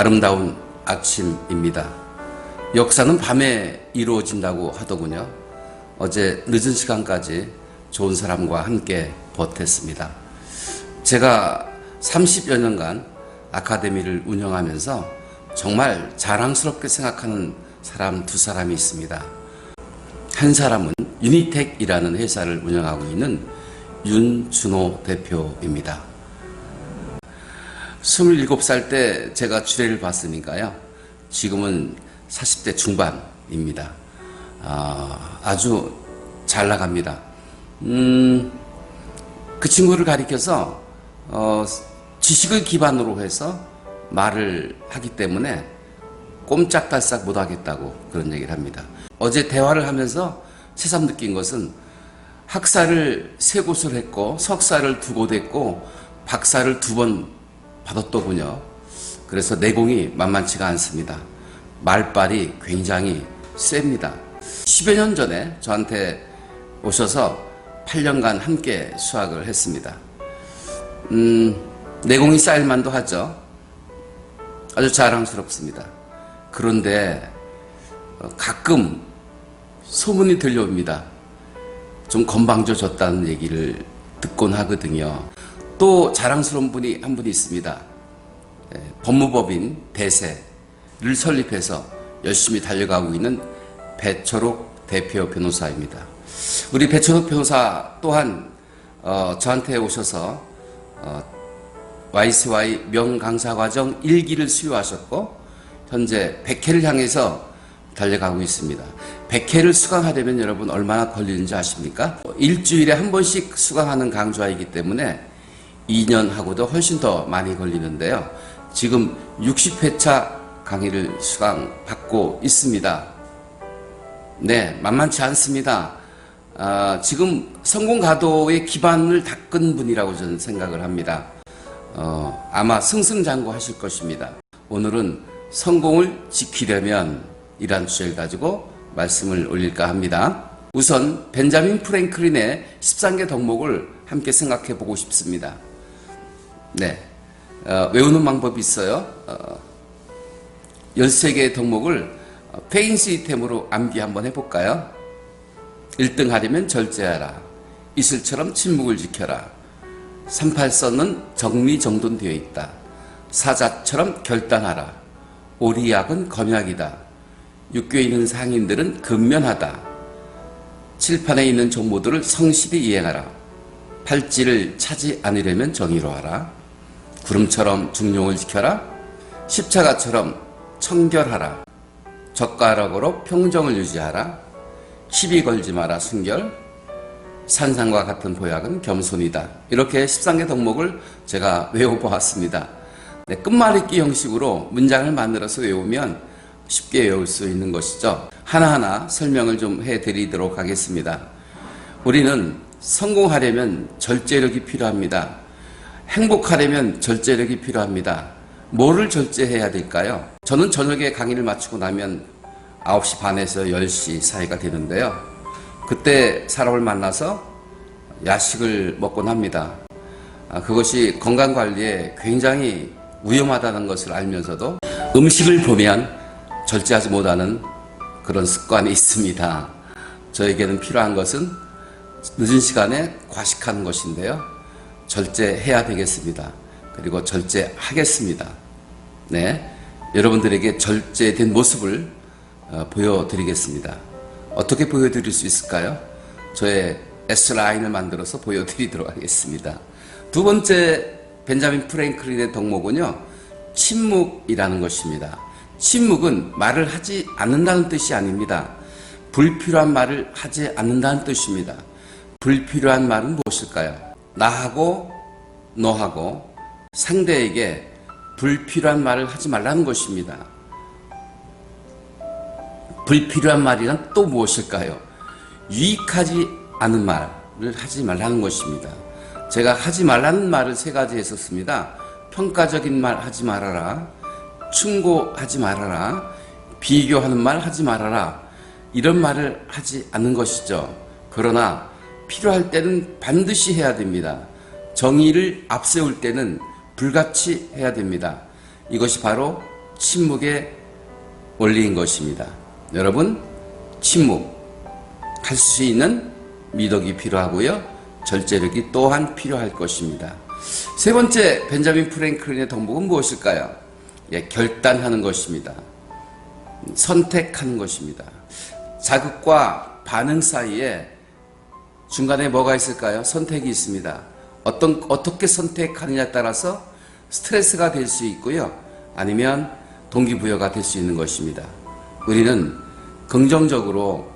아름다운 아침입니다. 역사는 밤에 이루어진다고 하더군요. 어제 늦은 시간까지 좋은 사람과 함께 버텼습니다. 제가 30여 년간 아카데미를 운영하면서 정말 자랑스럽게 생각하는 사람 두 사람이 있습니다. 한 사람은 유니텍이라는 회사를 운영하고 있는 윤준호 대표입니다. 27살 때 제가 주례를 봤으니까요. 지금은 40대 중반입니다. 아주 잘 나갑니다. 그 친구를 가리켜서 지식을 기반으로 해서 말을 하기 때문에 꼼짝달싹 못하겠다고 그런 얘기를 합니다. 어제 대화를 하면서 새삼 느낀 것은 학사를 3곳을 했고 석사를 2곳 했고 박사를 2번 받았더군요. 그래서 내공이 만만치가 않습니다. 말빨이 굉장히 셉니다. 10여 년 전에 저한테 오셔서 8년간 함께 수학을 했습니다. 내공이 쌓일만도 하죠. 아주 자랑스럽습니다. 그런데 가끔 소문이 들려옵니다. 좀 건방져졌다는 얘기를 듣곤 하거든요. 또 자랑스러운 분이 한 분이 있습니다. 법무법인 대세를 설립해서 열심히 달려가고 있는 배철옥 대표 변호사입니다. 우리 배철옥 변호사 또한 저한테 오셔서 YCY 명강사과정 1기를 수료하셨고 현재 100회를 향해서 달려가고 있습니다. 100회를 수강하려면 여러분 얼마나 걸리는지 아십니까? 일주일에 한 번씩 수강하는 강좌이기 때문에 2년 하고도 훨씬 더 많이 걸리는데요. 지금 60회차 강의를 수강받고 있습니다. 네, 만만치 않습니다. 지금 성공가도의 기반을 닦은 분이라고 저는 생각을 합니다. 아마 승승장구 하실 것입니다. 오늘은 성공을 지키려면 이란 주제를 가지고 말씀을 올릴까 합니다. 우선 벤자민 프랭클린의 13개 덕목을 함께 생각해 보고 싶습니다. 네, 외우는 방법이 있어요. 13개의 덕목을 페인 시스템으로 암기 한번 해볼까요? 1등 하려면 절제하라. 이슬처럼 침묵을 지켜라. 38선은 정리정돈되어 있다. 사자처럼 결단하라. 오리약은 검약이다. 육교에 있는 상인들은 근면하다. 칠판에 있는 정보들을 성실히 이행하라. 팔찌를 차지 않으려면 정의로 하라. 구름처럼 중용을 지켜라. 십자가처럼 청결하라. 젓가락으로 평정을 유지하라. 시비 걸지 마라. 순결. 산상과 같은 보약은 겸손이다. 이렇게 13개 덕목을 제가 외워보았습니다. 네, 끝말잇기 형식으로 문장을 만들어서 외우면 쉽게 외울 수 있는 것이죠. 하나하나 설명을 좀 해드리도록 하겠습니다. 우리는 성공하려면 절제력이 필요합니다. 행복하려면 절제력이 필요합니다. 뭐를 절제해야 될까요? 저는 저녁에 강의를 마치고 나면 9시 반에서 10시 사이가 되는데요. 그때 사람을 만나서 야식을 먹곤 합니다. 그것이 건강관리에 굉장히 위험하다는 것을 알면서도 음식을 보면 절제하지 못하는 그런 습관이 있습니다. 저에게는 필요한 것은 늦은 시간에 과식하는 것인데요. 절제해야 되겠습니다. 그리고 절제하겠습니다. 네, 여러분들에게 절제된 모습을 보여드리겠습니다. 어떻게 보여드릴 수 있을까요? 저의 S라인을 만들어서 보여드리도록 하겠습니다. 두 번째 벤자민 프랭클린의 덕목은요, 침묵이라는 것입니다. 침묵은 말을 하지 않는다는 뜻이 아닙니다. 불필요한 말을 하지 않는다는 뜻입니다. 불필요한 말은 무엇일까요? 나하고 너하고 상대에게 불필요한 말을 하지 말라는 것입니다. 불필요한 말이란 또 무엇일까요? 유익하지 않은 말을 하지 말라는 것입니다. 제가 하지 말라는 말을 3가지 했었습니다. 평가적인 말 하지 말아라. 충고하지 말아라. 비교하는 말 하지 말아라. 이런 말을 하지 않는 것이죠. 그러나 필요할 때는 반드시 해야 됩니다. 정의를 앞세울 때는 불같이 해야 됩니다. 이것이 바로 침묵의 원리인 것입니다. 여러분, 침묵, 할 수 있는 미덕이 필요하고요. 절제력이 또한 필요할 것입니다. 세 번째, 벤자민 프랭클린의 덕목은 무엇일까요? 결단하는 것입니다. 선택하는 것입니다. 자극과 반응 사이에 중간에 뭐가 있을까요? 선택이 있습니다. 어떻게 선택하느냐에 따라서 스트레스가 될 수 있고요. 아니면 동기부여가 될 수 있는 것입니다. 우리는 긍정적으로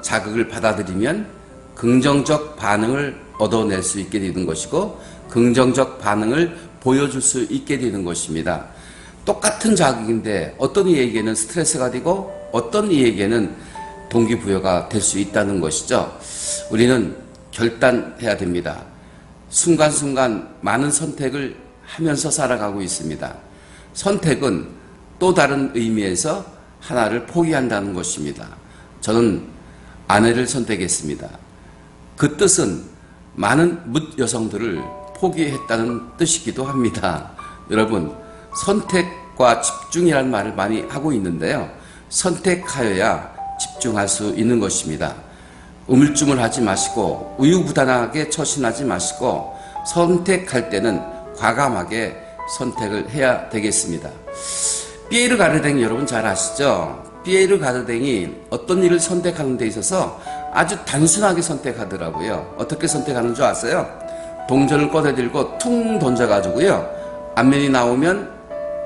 자극을 받아들이면 긍정적 반응을 얻어낼 수 있게 되는 것이고, 긍정적 반응을 보여줄 수 있게 되는 것입니다. 똑같은 자극인데 어떤 이에게는 스트레스가 되고 어떤 이에게는 동기부여가 될 수 있다는 것이죠. 우리는 결단해야 됩니다. 순간순간 많은 선택을 하면서 살아가고 있습니다. 선택은 또 다른 의미에서 하나를 포기한다는 것입니다. 저는 아내를 선택했습니다. 그 뜻은 많은 뭇 여성들을 포기했다는 뜻이기도 합니다. 여러분, 선택과 집중이라는 말을 많이 하고 있는데요. 선택하여야 집중할 수 있는 것입니다. 우물쭈물하지 마시고 우유부단하게 처신하지 마시고 선택할 때는 과감하게 선택을 해야 되겠습니다. 피에르 가르댕이 여러분 잘 아시죠? 피에르 가르댕이 어떤 일을 선택하는 데 있어서 아주 단순하게 선택하더라고요. 어떻게 선택하는 줄 아세요? 동전을 꺼내들고 퉁 던져가지고요. 앞면이 나오면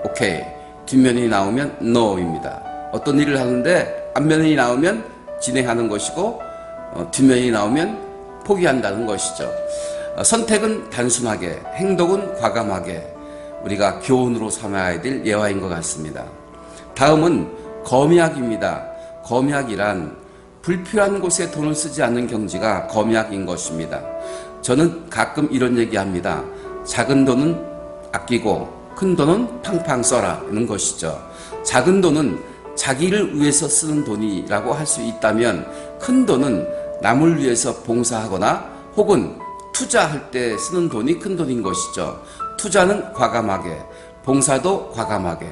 오케이, 뒷면이 나오면 NO입니다. 어떤 일을 하는데 앞면이 나오면 진행하는 것이고 뒷면이 나오면 포기한다는 것이죠. 선택은 단순하게, 행동은 과감하게 우리가 교훈으로 삼아야 될 예화인 것 같습니다. 다음은 검약입니다. 검약이란 불필요한 곳에 돈을 쓰지 않는 경지가 검약인 것입니다. 저는 가끔 이런 얘기합니다. 작은 돈은 아끼고 큰 돈은 팡팡 써라는 것이죠. 작은 돈은 자기를 위해서 쓰는 돈이라고 할 수 있다면, 큰 돈은 남을 위해서 봉사하거나 혹은 투자할 때 쓰는 돈이 큰 돈인 것이죠. 투자는 과감하게, 봉사도 과감하게,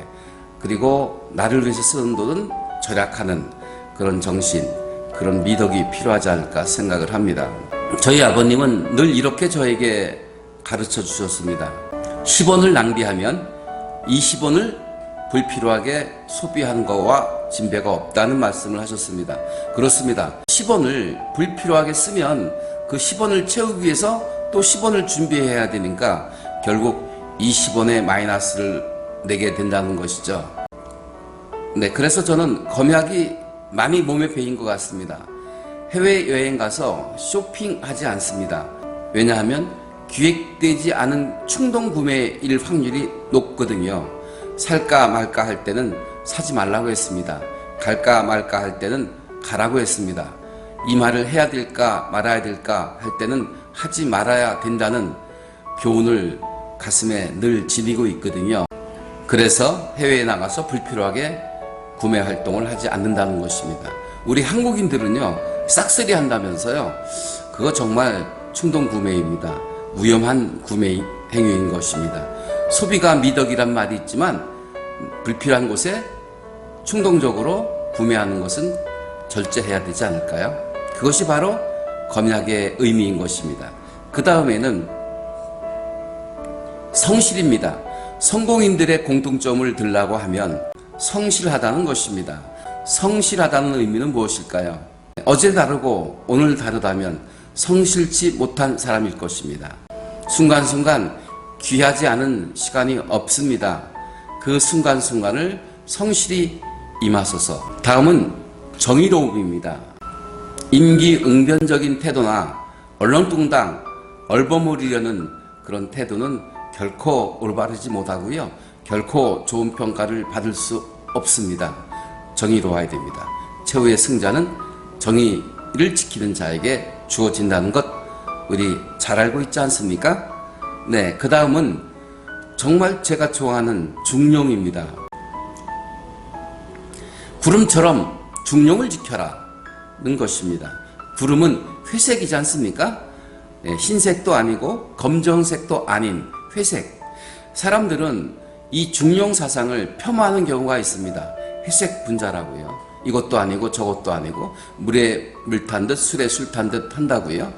그리고 나를 위해서 쓰는 돈은 절약하는 그런 정신, 그런 미덕이 필요하지 않을까 생각을 합니다. 저희 아버님은 늘 이렇게 저에게 가르쳐 주셨습니다. 10원을 낭비하면 20원을 불필요하게 소비한 거와 진배가 없다는 말씀을 하셨습니다. 그렇습니다. 10원을 불필요하게 쓰면 그 10원을 채우기 위해서 또 10원을 준비해야 되니까 결국 20원의 마이너스를 내게 된다는 것이죠. 네, 그래서 저는 검약이 많이 몸에 배인 것 같습니다. 해외여행 가서 쇼핑하지 않습니다. 왜냐하면 기획되지 않은 충동 구매일 확률이 높거든요. 살까 말까 할 때는 사지 말라고 했습니다. 갈까 말까 할 때는 가라고 했습니다. 이 말을 해야 될까 말아야 될까 할 때는 하지 말아야 된다는 교훈을 가슴에 늘 지니고 있거든요. 그래서 해외에 나가서 불필요하게 구매 활동을 하지 않는다는 것입니다. 우리 한국인들은요, 싹쓸이 한다면서요. 그거 정말 충동 구매입니다. 위험한 구매 행위인 것입니다. 소비가 미덕이란 말이 있지만 불필요한 곳에 충동적으로 구매하는 것은 절제해야 되지 않을까요? 그것이 바로 검약의 의미인 것입니다. 그 다음에는 성실입니다. 성공인들의 공통점을 들라고 하면 성실하다는 것입니다. 성실하다는 의미는 무엇일까요? 어제 다르고 오늘 다르다면 성실치 못한 사람일 것입니다. 순간순간 귀하지 않은 시간이 없습니다. 그 순간순간을 성실히 임하소서. 다음은 정의로움입니다. 임기응변적인 태도나 얼렁뚱땅 얼버무리려는 그런 태도는 결코 올바르지 못하고요. 결코 좋은 평가를 받을 수 없습니다. 정의로워야 됩니다. 최후의 승자는 정의를 지키는 자에게 주어진다는 것 우리 잘 알고 있지 않습니까? 네, 그 다음은 정말 제가 좋아하는 중용입니다. 구름처럼 중용을 지켜라는 것입니다. 구름은 회색이지 않습니까? 네, 흰색도 아니고 검정색도 아닌 회색. 사람들은 이 중용 사상을 폄하하는 경우가 있습니다. 회색 분자라고요. 이것도 아니고 저것도 아니고 물에 물 탄 듯 술에 술 탄 듯 한다고요.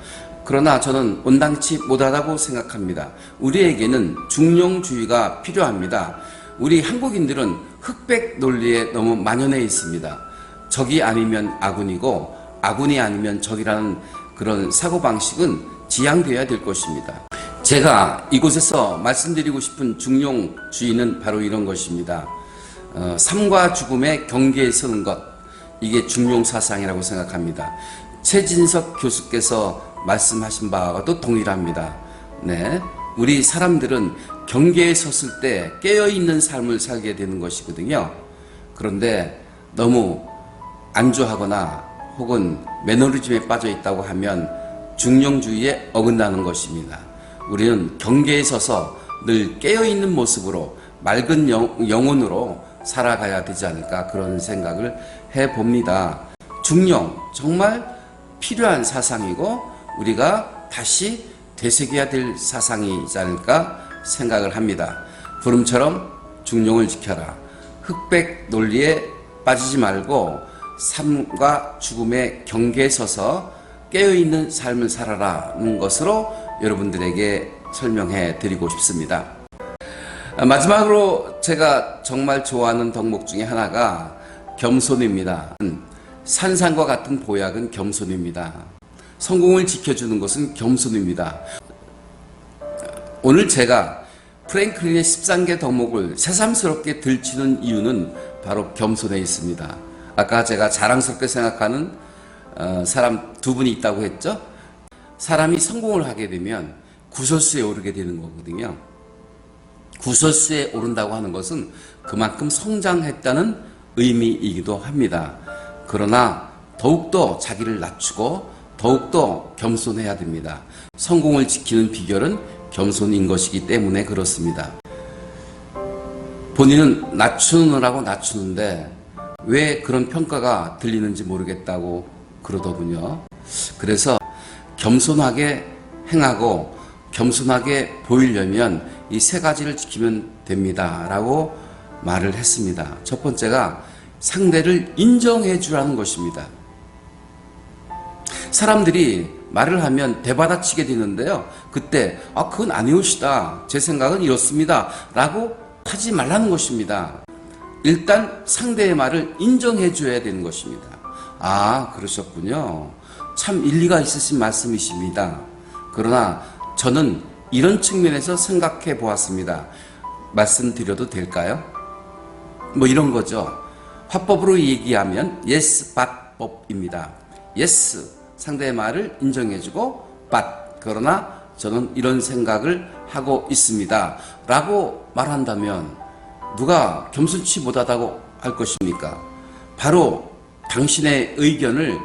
그러나 저는 온당치 못하다고 생각합니다. 우리에게는 중용주의가 필요합니다. 우리 한국인들은 흑백 논리에 너무 만연해 있습니다. 적이 아니면 아군이고 아군이 아니면 적이라는 그런 사고방식은 지양되어야 될 것입니다. 제가 이곳에서 말씀드리고 싶은 중용주의는 바로 이런 것입니다. 삶과 죽음의 경계에 서는 것, 이게 중용사상이라고 생각합니다. 최진석 교수께서 말씀하신 바와도 동일합니다. 네, 우리 사람들은 경계에 섰을 때 깨어있는 삶을 살게 되는 것이거든요. 그런데 너무 안주하거나 혹은 매너리즘에 빠져 있다고 하면 중용주의에 어긋나는 것입니다. 우리는 경계에 서서 늘 깨어있는 모습으로 맑은 영혼으로 살아가야 되지 않을까 그런 생각을 해봅니다. 중용 정말 필요한 사상이고 우리가 다시 되새겨야 될 사상이지 않을까 생각을 합니다. 구름처럼 중용을 지켜라. 흑백 논리에 빠지지 말고 삶과 죽음의 경계에 서서 깨어있는 삶을 살아라는 것으로 여러분들에게 설명해 드리고 싶습니다. 마지막으로 제가 정말 좋아하는 덕목 중에 하나가 겸손입니다. 산상과 같은 보약은 겸손입니다. 성공을 지켜주는 것은 겸손입니다. 오늘 제가 프랭클린의 13개 덕목을 새삼스럽게 들추는 이유는 바로 겸손에 있습니다. 아까 제가 자랑스럽게 생각하는 사람 두 분이 있다고 했죠? 사람이 성공을 하게 되면 구설수에 오르게 되는 거거든요. 구설수에 오른다고 하는 것은 그만큼 성장했다는 의미이기도 합니다. 그러나 더욱더 자기를 낮추고 더욱더 겸손해야 됩니다. 성공을 지키는 비결은 겸손인 것이기 때문에 그렇습니다. 본인은 낮추느라고 낮추는데 왜 그런 평가가 들리는지 모르겠다고 그러더군요. 그래서 겸손하게 행하고 겸손하게 보이려면 이 세 가지를 지키면 됩니다 라고 말을 했습니다. 첫 번째가 상대를 인정해 주라는 것입니다. 사람들이 말을 하면 대받아치게 되는데요. 그때 그건 아니오시다. 제 생각은 이렇습니다. 라고 하지 말라는 것입니다. 일단 상대의 말을 인정해 줘야 되는 것입니다. 그러셨군요. 참 일리가 있으신 말씀이십니다. 그러나 저는 이런 측면에서 생각해 보았습니다. 말씀드려도 될까요? 이런 거죠. 화법으로 얘기하면 yes but 법입니다. yes 상대의 말을 인정해주고 but 그러나 저는 이런 생각을 하고 있습니다 라고 말한다면 누가 겸손치 못하다고 할 것입니까? 바로 당신의 의견을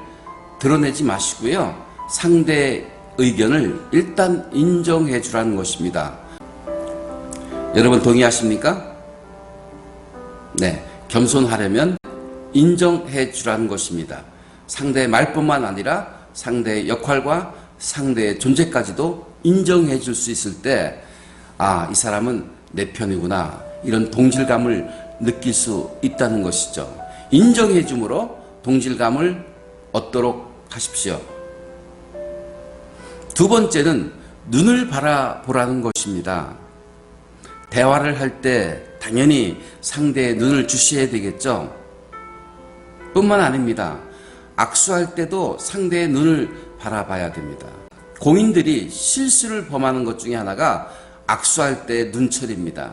드러내지 마시고요. 상대의 의견을 일단 인정해 주라는 것입니다. 여러분 동의하십니까? 네, 겸손하려면 인정해 주라는 것입니다. 상대의 말뿐만 아니라 상대의 역할과 상대의 존재까지도 인정해 줄 수 있을 때 이 사람은 내 편이구나 이런 동질감을 느낄 수 있다는 것이죠. 인정해 줌으로 동질감을 얻도록 하십시오. 두 번째는 눈을 바라보라는 것입니다. 대화를 할 때 당연히 상대의 눈을 주셔야 되겠죠. 뿐만 아닙니다. 악수할 때도 상대의 눈을 바라봐야 됩니다. 공인들이 실수를 범하는 것 중에 하나가 악수할 때 눈철입니다.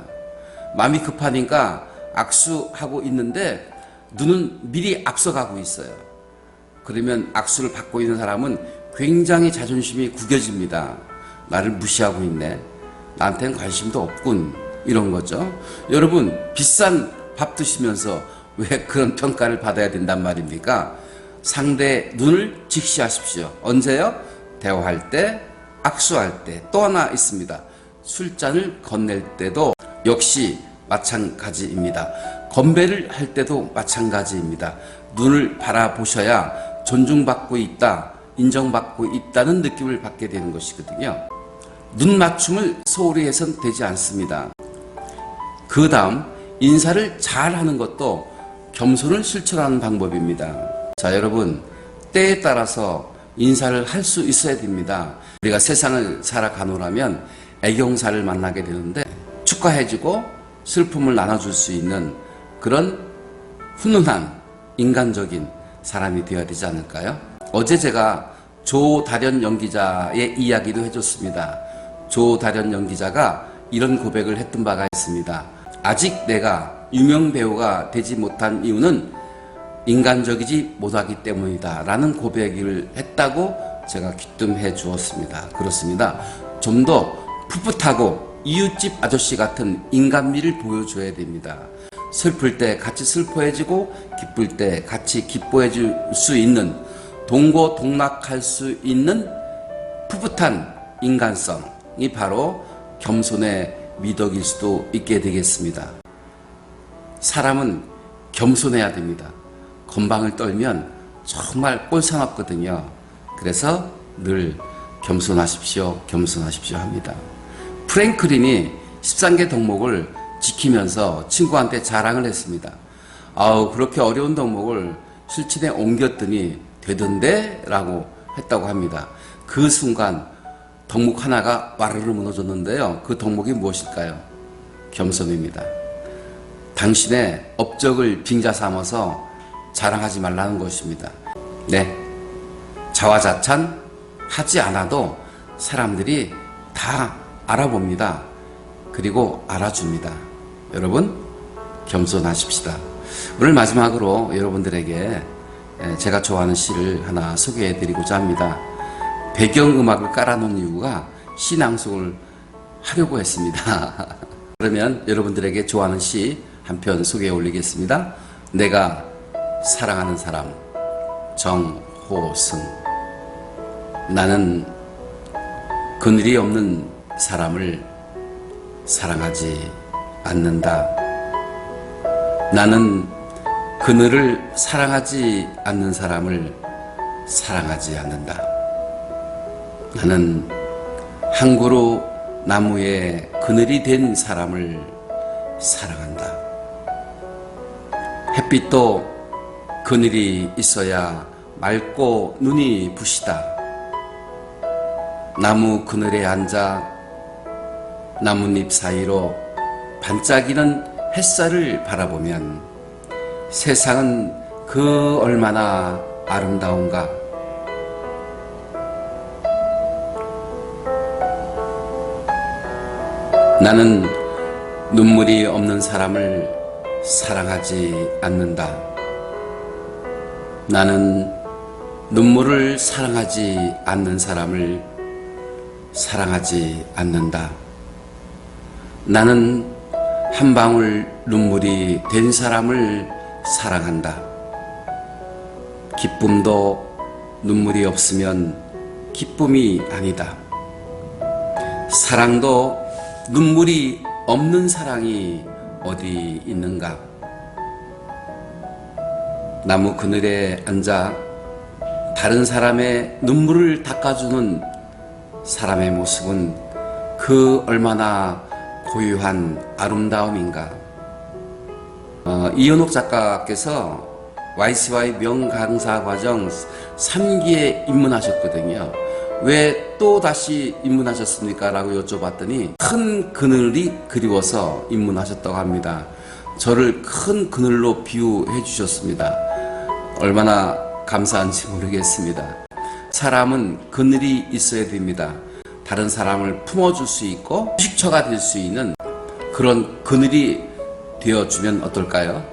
마음이 급하니까 악수하고 있는데 눈은 미리 앞서가고 있어요. 그러면 악수를 받고 있는 사람은 굉장히 자존심이 구겨집니다. 나를 무시하고 있네. 나한테는 관심도 없군. 이런 거죠. 여러분 비싼 밥 드시면서 왜 그런 평가를 받아야 된단 말입니까? 상대의 눈을 직시하십시오. 언제요? 대화할 때, 악수할 때. 또 하나 있습니다. 술잔을 건넬 때도 역시 마찬가지입니다. 건배를 할 때도 마찬가지입니다. 눈을 바라보셔야 존중받고 있다, 인정받고 있다는 느낌을 받게 되는 것이거든요. 눈 맞춤을 소홀히 해서는 되지 않습니다. 그 다음 인사를 잘 하는 것도 겸손을 실천하는 방법입니다. 자, 여러분, 때에 따라서 인사를 할 수 있어야 됩니다. 우리가 세상을 살아가노라면 애경사를 만나게 되는데 축하해주고 슬픔을 나눠줄 수 있는 그런 훈훈한 인간적인 사람이 되어야 되지 않을까요? 어제 제가 조다련 연기자의 이야기도 해줬습니다. 조다련 연기자가 이런 고백을 했던 바가 있습니다. 아직 내가 유명 배우가 되지 못한 이유는 인간적이지 못하기 때문이다 라는 고백을 했다고 제가 귀뜸해 주었습니다. 그렇습니다. 좀 더 풋풋하고 이웃집 아저씨 같은 인간미를 보여줘야 됩니다. 슬플 때 같이 슬퍼해지고 기쁠 때 같이 기뻐해 줄 수 있는, 동고동락할 수 있는 풋풋한 인간성이 바로 겸손의 미덕일 수도 있게 되겠습니다. 사람은 겸손해야 됩니다. 건방을 떨면 정말 꼴사납거든요. 그래서 늘 겸손하십시오, 겸손하십시오 합니다. 프랭클린이 13개 덕목을 지키면서 친구한테 자랑을 했습니다. 아우, 그렇게 어려운 덕목을 실천에 옮겼더니 되던데? 라고 했다고 합니다. 그 순간 덕목 하나가 와르르 무너졌는데요. 그 덕목이 무엇일까요? 겸손입니다. 당신의 업적을 빙자 삼아서 자랑하지 말라는 것입니다. 네, 자화자찬 하지 않아도 사람들이 다 알아봅니다. 그리고 알아줍니다. 여러분, 겸손하십시다. 오늘 마지막으로 여러분들에게 제가 좋아하는 시를 하나 소개해드리고자 합니다. 배경음악을 깔아놓은 이유가 시낭송을 하려고 했습니다. 그러면 여러분들에게 좋아하는 시 한 편 소개해 올리겠습니다. 내가 사랑하는 사람, 정호승. 나는 그늘이 없는 사람을 사랑하지 않는다. 나는 그늘을 사랑하지 않는 사람을 사랑하지 않는다. 나는 한 그루 나무에 그늘이 된 사람을 사랑한다. 햇빛도 그늘이 있어야 맑고 눈이 부시다. 나무 그늘에 앉아 나뭇잎 사이로 반짝이는 햇살을 바라보면 세상은 그 얼마나 아름다운가. 나는 눈물이 없는 사람을 사랑하지 않는다. 나는 눈물을 사랑하지 않는 사람을 사랑하지 않는다. 나는 한 방울 눈물이 된 사람을 사랑한다. 기쁨도 눈물이 없으면 기쁨이 아니다. 사랑도 눈물이 없는 사랑이 어디 있는가? 나무 그늘에 앉아 다른 사람의 눈물을 닦아주는 사람의 모습은 그 얼마나 고유한 아름다움인가. 이현옥 작가께서 YCY 명강사 과정 3기에 입문하셨거든요. 왜 또 다시 입문하셨습니까? 라고 여쭤봤더니 큰 그늘이 그리워서 입문하셨다고 합니다. 저를 큰 그늘로 비유해 주셨습니다. 얼마나 감사한지 모르겠습니다. 사람은 그늘이 있어야 됩니다. 다른 사람을 품어줄 수 있고 휴식처가 될 수 있는 그런 그늘이 되어주면 어떨까요?